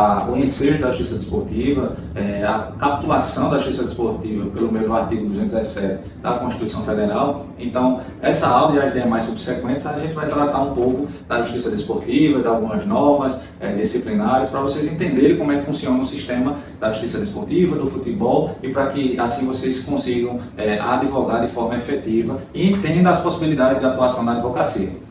o ensejo da justiça desportiva, a capitulação da justiça desportiva pelo meio do artigo 217 da Constituição Federal. Então, essa aula e as demais subsequentes, a gente vai tratar um pouco da justiça desportiva, de algumas normas disciplinares, para vocês entenderem como é que funciona o sistema da justiça desportiva, do futebol, e para que assim vocês consigam advogar de forma efetiva e entendam as possibilidades de atuação na advocacia.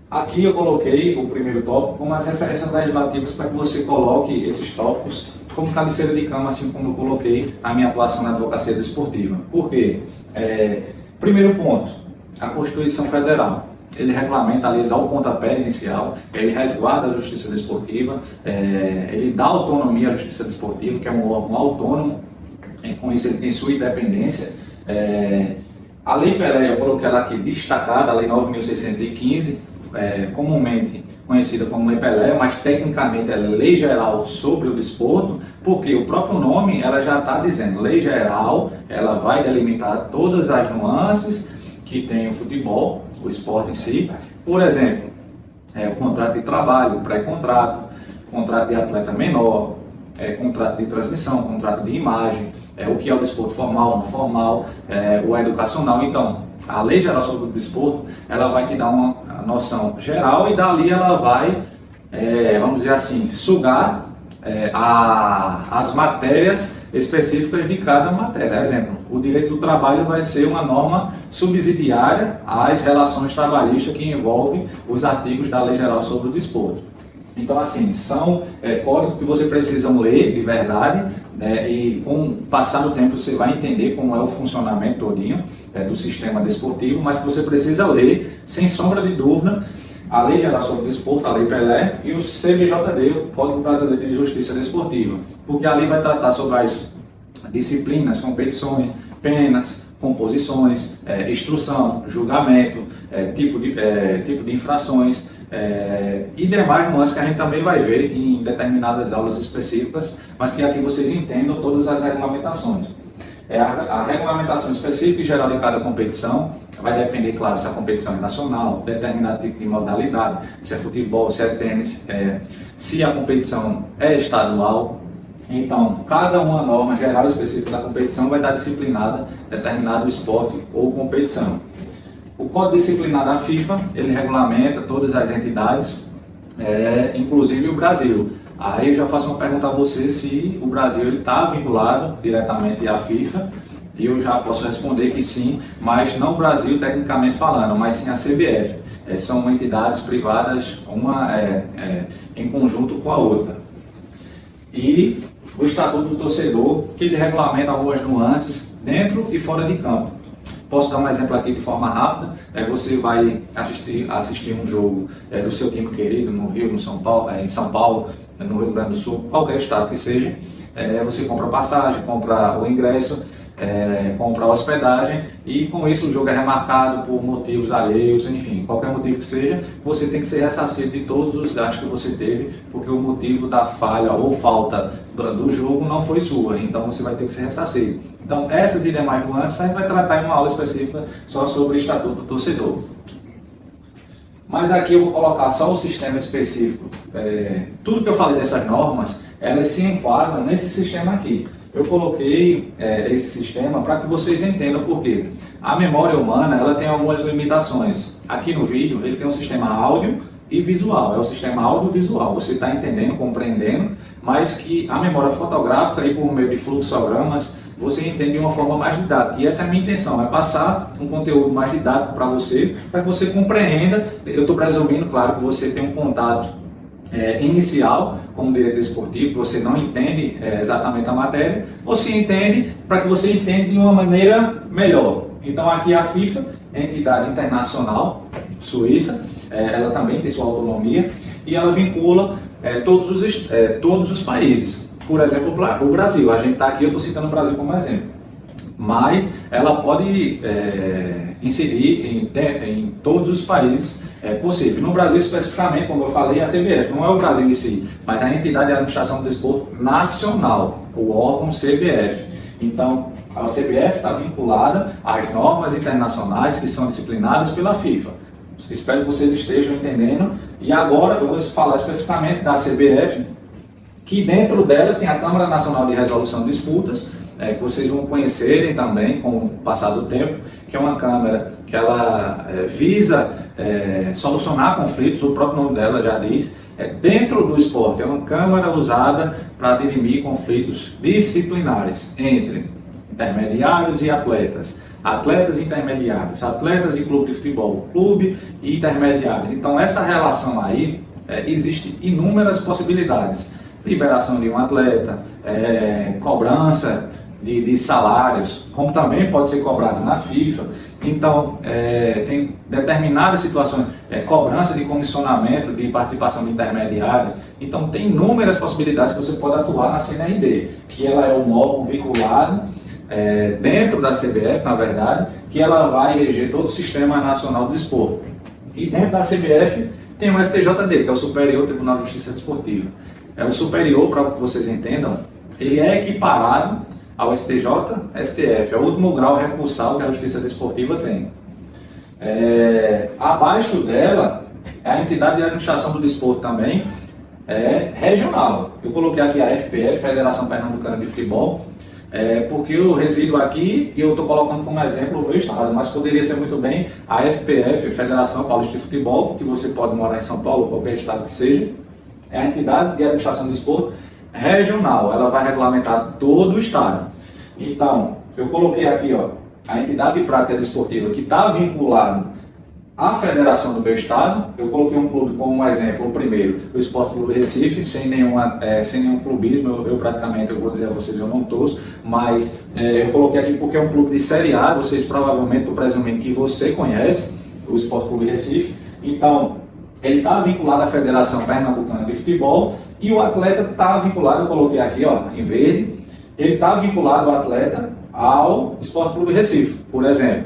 Aqui eu coloquei o primeiro tópico como as referências legislativas para que você coloque esses tópicos como cabeceira de cama, assim como eu coloquei a minha atuação na advocacia desportiva. Por quê? Primeiro ponto, a Constituição Federal. Ele regulamenta ali, ele dá o pontapé inicial, ele resguarda a justiça desportiva, ele dá autonomia à justiça desportiva, que é um órgão autônomo, com isso ele tem sua independência. A Lei Pelé, eu coloquei ela aqui destacada, a Lei 9.615, comumente conhecida como Lei Pelé, mas tecnicamente é Lei Geral sobre o Desporto, porque o próprio nome ela já está dizendo Lei Geral, ela vai delimitar todas as nuances que tem o futebol, o esporte em si. Por exemplo, o contrato de trabalho, pré-contrato, contrato de atleta menor, contrato de transmissão, contrato de imagem, o que é o desporto formal, não formal, o educacional. Então, a Lei Geral sobre o Desporto, ela vai te dar uma noção geral e dali ela vai, vamos dizer assim, sugar as matérias específicas de cada matéria. Exemplo, o direito do trabalho vai ser uma norma subsidiária às relações trabalhistas que envolvem os artigos da Lei Geral sobre o Desporto. Então, assim, são códigos que você precisa ler de verdade, e com o passar do tempo você vai entender como é o funcionamento todinho do sistema desportivo, mas que você precisa ler, sem sombra de dúvida, a Lei Geral sobre o Desporto, a Lei Pelé, e o CBJD, o Código Brasileiro de Justiça Desportiva, porque a lei vai tratar sobre as disciplinas, competições, penas, composições, instrução, julgamento, tipo de infrações, e demais nuances que a gente também vai ver em determinadas aulas específicas, mas que aqui vocês entendam todas as regulamentações. A regulamentação específica e geral de cada competição vai depender, claro, se a competição é nacional, determinado tipo de modalidade, se é futebol, se é tênis, se a competição é estadual. Então, cada uma norma geral específica da competição vai estar disciplinada em determinado esporte ou competição. O Código Disciplinar da FIFA, ele regulamenta todas as entidades, inclusive o Brasil. Aí eu já faço uma pergunta a você se o Brasil está vinculado diretamente à FIFA, e eu já posso responder que sim, mas não o Brasil tecnicamente falando, mas sim a CBF. São entidades privadas, uma em conjunto com a outra. E o Estatuto do Torcedor, que ele regulamenta algumas nuances dentro e fora de campo. Posso dar um exemplo aqui de forma rápida. Você vai assistir um jogo do seu time querido no Rio, no São Paulo, em São Paulo, no Rio Grande do Sul, qualquer estado que seja. Você compra passagem, compra o ingresso, compra a hospedagem, e com isso o jogo é remarcado por motivos alheios, enfim, qualquer motivo que seja, você tem que ser ressarcido de todos os gastos que você teve, porque o motivo da falha ou falta do jogo não foi sua, então você vai ter que ser ressarcido. Então, essas e demais nuances a gente vai tratar em uma aula específica só sobre o Estatuto do Torcedor. Mas aqui eu vou colocar só o sistema específico. Tudo que eu falei dessas normas, elas se enquadram nesse sistema aqui. Eu coloquei esse sistema para que vocês entendam por quê. A memória humana ela tem algumas limitações. Aqui no vídeo ele tem um sistema áudio e visual, é o sistema audiovisual. Você está entendendo, compreendendo, mas que a memória fotográfica, aí, por meio de fluxogramas, você entende de uma forma mais didática. E essa é a minha intenção, é passar um conteúdo mais didático para que você compreenda. Eu estou presumindo, claro, que você tem um contato inicial com o direito desportivo, que você não entende exatamente a matéria, ou se entende para que você entenda de uma maneira melhor. Então aqui a FIFA, entidade internacional suíça, ela também tem sua autonomia e ela vincula todos os países. Por exemplo, o Brasil, a gente está aqui, eu estou citando o Brasil como exemplo, mas ela pode incidir em todos os países possível. No Brasil especificamente, como eu falei, a CBF, não é o Brasil em si, mas a entidade de administração do desporto nacional, o órgão CBF. Então, a CBF está vinculada às normas internacionais que são disciplinadas pela FIFA. Espero que vocês estejam entendendo. E agora eu vou falar especificamente da CBF, que dentro dela tem a Câmara Nacional de Resolução de Disputas, que vocês vão conhecerem também com o passar do tempo, que é uma Câmara que ela visa solucionar conflitos, o próprio nome dela já diz, dentro do esporte. É uma Câmara usada para dirimir conflitos disciplinares entre intermediários e atletas, atletas e intermediários, atletas e clube de futebol, clube e intermediários. Então essa relação aí, existe inúmeras possibilidades. Liberação de um atleta, cobrança de salários, como também pode ser cobrado na FIFA. Então, tem determinadas situações, cobrança de comissionamento, de participação de intermediários. Então, tem inúmeras possibilidades que você pode atuar na CNRD, que ela é um órgão vinculado dentro da CBF, na verdade, que ela vai reger todo o Sistema Nacional do Esporte. E dentro da CBF tem o STJD, que é o Superior Tribunal de Justiça Desportiva. É o superior, para que vocês entendam, ele é equiparado ao STJ, STF, é o último grau recursal que a Justiça Desportiva tem. Abaixo dela, a entidade de administração do desporto também é regional. Eu coloquei aqui a FPF, Federação Pernambucana de Futebol, porque eu resido aqui e eu estou colocando como exemplo o meu estado, mas poderia ser muito bem a FPF, Federação Paulista de Futebol, porque você pode morar em São Paulo, qualquer estado que seja. É a entidade de administração do desporto regional, ela vai regulamentar todo o estado. Então, eu coloquei aqui, a entidade de prática desportiva que está vinculada à federação do meu estado. Eu coloquei um clube como exemplo, o primeiro, o Esporte Clube Recife, sem nenhum clubismo. Eu praticamente, eu vou dizer a vocês, eu não torço, mas eu coloquei aqui porque é um clube de Série A. Vocês provavelmente, estou presumindo que você conhece o Esporte Clube Recife. Então, ele está vinculado à Federação Pernambucana de Futebol e o atleta está vinculado, eu coloquei aqui em verde, ele está vinculado, o atleta, ao Esporte Clube Recife, por exemplo.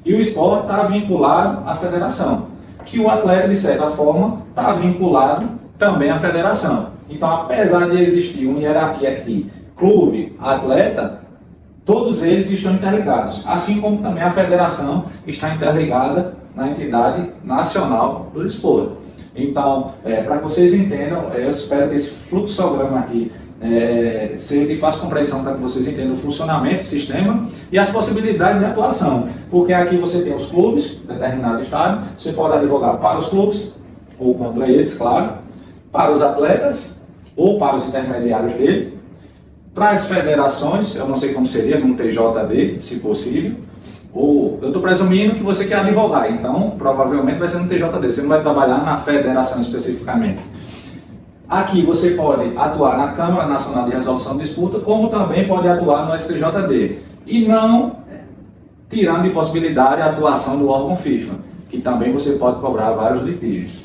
E o esporte está vinculado à federação, que o atleta, de certa forma, está vinculado também à federação. Então, apesar de existir uma hierarquia aqui, clube, atleta, todos eles estão interligados, assim como também a federação está interligada na entidade nacional do desporto. Então, para que vocês entendam, eu espero que esse fluxograma aqui seja de fácil compreensão para que vocês entendam o funcionamento do sistema e as possibilidades de atuação. Porque aqui você tem os clubes, determinado estado, você pode advogar para os clubes, ou contra eles, claro, para os atletas, ou para os intermediários deles, para as federações, eu não sei como seria, num TJD, se possível, ou eu estou presumindo que você quer advogar, então provavelmente vai ser no TJD, você não vai trabalhar na federação especificamente. Aqui você pode atuar na Câmara Nacional de Resolução de Disputa, como também pode atuar no STJD, e não tirando de possibilidade a atuação do órgão FIFA, que também você pode cobrar vários litígios.